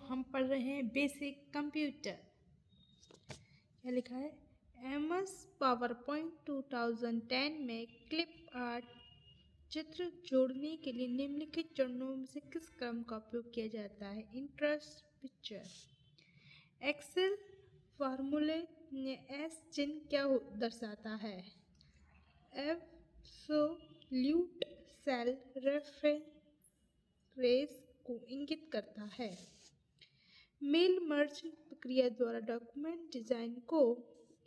हम पढ़ रहे हैं बेसिक कंप्यूटर। क्या लिखा है? MS पावरपॉइंट 2010 में क्लिप आर्ट चित्र जोड़ने के लिए निम्नलिखित चरणों में से किस क्रम का उपयोग किया जाता है? Interest picture. एक्सेल फार्मूले में एस चिन्ह क्या दर्शाता है? एब्सोल्यूट सेल रेफरेंस को इंगित करता है। मेल मर्ज प्रक्रिया द्वारा डॉक्यूमेंट डिजाइन को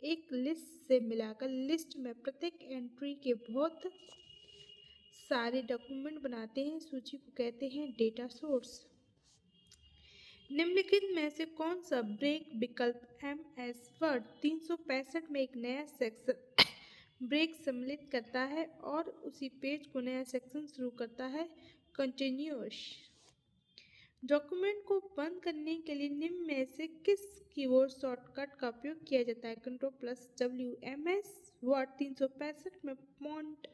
एक लिस्ट से मिलाकर लिस्ट में प्रत्येक एंट्री के बहुत सारे डॉक्यूमेंट बनाते हैं। सूची को कहते हैं डेटा सोर्स। निम्नलिखित में से कौन सा ब्रेक विकल्प MS वर्ड 365 में एक नया सेक्शन ब्रेक सम्मिलित करता है और उसी पेज को नया सेक्शन शुरू करता है? कंटिन्यूअस। डॉक्यूमेंट को बंद करने के लिए निम्न में से किस कीबोर्ड शॉर्टकट का उपयोग किया जाता है? Ctrl+W। MS वर्ड 365 में फॉन्ट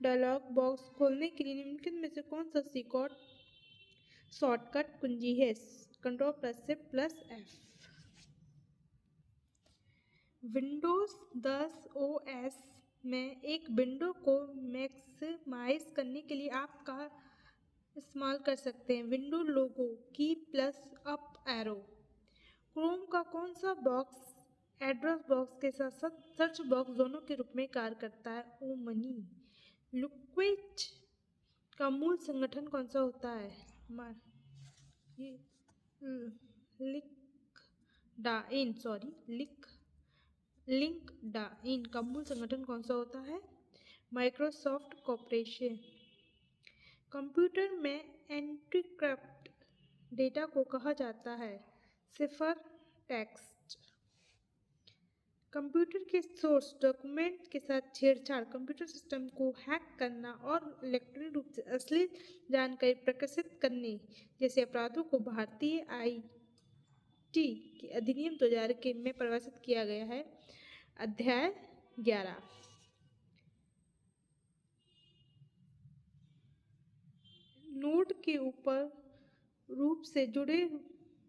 डायलॉग बॉक्स खोलने के लिए निम्नलिखित में से कौन सा कीबोर्ड शॉर्टकट कुंजी है? Ctrl+Shift+F। विंडोज 10 OS में एक विंडो को मैक्सिमाइज करने के लिए आप का इस्तेमाल कर सकते हैं? विंडो लोगो की प्लस अप एरो। क्रोम का कौन सा बॉक्स एड्रेस बॉक्स के साथ साथ सर्च बॉक्स दोनों के रूप में कार्य करता है? ओ मनी। लिक्विड का मूल संगठन कौन सा होता है? लिंक्डइन का मूल संगठन कौन सा होता है? Microsoft corporation. कंप्यूटर में एन्क्रिप्ट डेटा को कहा जाता है? सिफर टेक्स्ट। कंप्यूटर के सोर्स डॉक्यूमेंट के साथ छेड़छाड़ कंप्यूटर सिस्टम को हैक करना और इलेक्ट्रॉनिक रूप से अश्लील जानकारी प्रकाशित करने जैसे अपराधों को भारतीय IT के अधिनियम 2000 के में परिभाषित किया गया है। अध्याय 11। नोड के ऊपर रूप से जुड़े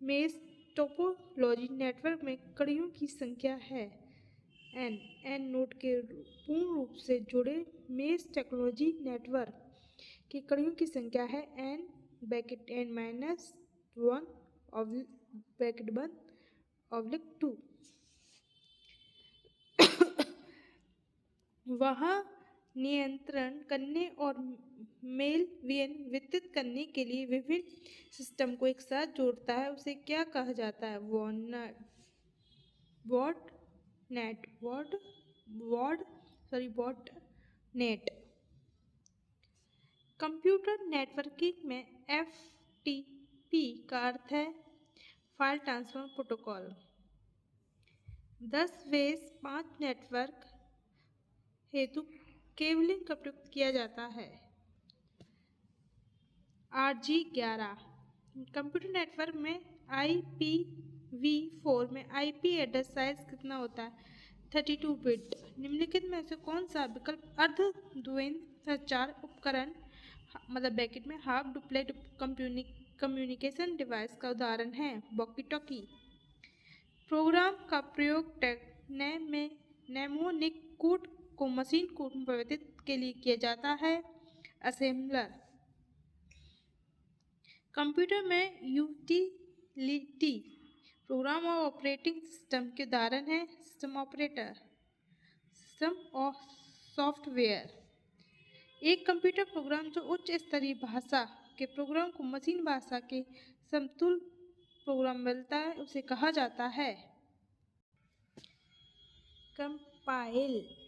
मेश टोपोलॉजी नेटवर्क में कड़ियों की संख्या है? N नोड के पूर्ण रूप से जुड़े मेश टोपोलॉजी नेटवर्क की कड़ियों की संख्या है N-1/2। वह नियंत्रण करने और मेल वितरित करने के लिए विभिन्न सिस्टम को एक साथ जोड़ता है, उसे क्या कहा जाता है? बॉटनेट। कंप्यूटर नेटवर्किंग में FTP का अर्थ है फाइल ट्रांसफर प्रोटोकॉल। 10/5 नेटवर्क हेतु केबलिंग का प्रयोग किया जाता है? RG11। कंप्यूटर नेटवर्क में IPv4 में IP एड्रेस साइज कितना होता है? 32 बिट। निम्नलिखित में से कौन सा विकल्प अर्धद्वैत संचार उपकरण में हाफ डुप्लेक्स कम्युनिकेशन डिवाइस का उदाहरण है? Walkie talkie. प्रोग्राम का प्रयोग नेमोनिक कोड को मशीन कोड में परिवर्तित के लिए किया जाता है? असेंबलर। कंप्यूटर में यूटिलिटी प्रोग्राम और ऑपरेटिंग सिस्टम के उदाहरण है? सिस्टम ऑपरेटर, सिस्टम और सॉफ्टवेयर। एक कंप्यूटर प्रोग्राम जो उच्च स्तरीय भाषा के प्रोग्राम को मशीन भाषा के समतुल्य प्रोग्राम मिलता है, उसे कहा जाता है? कंपाइल।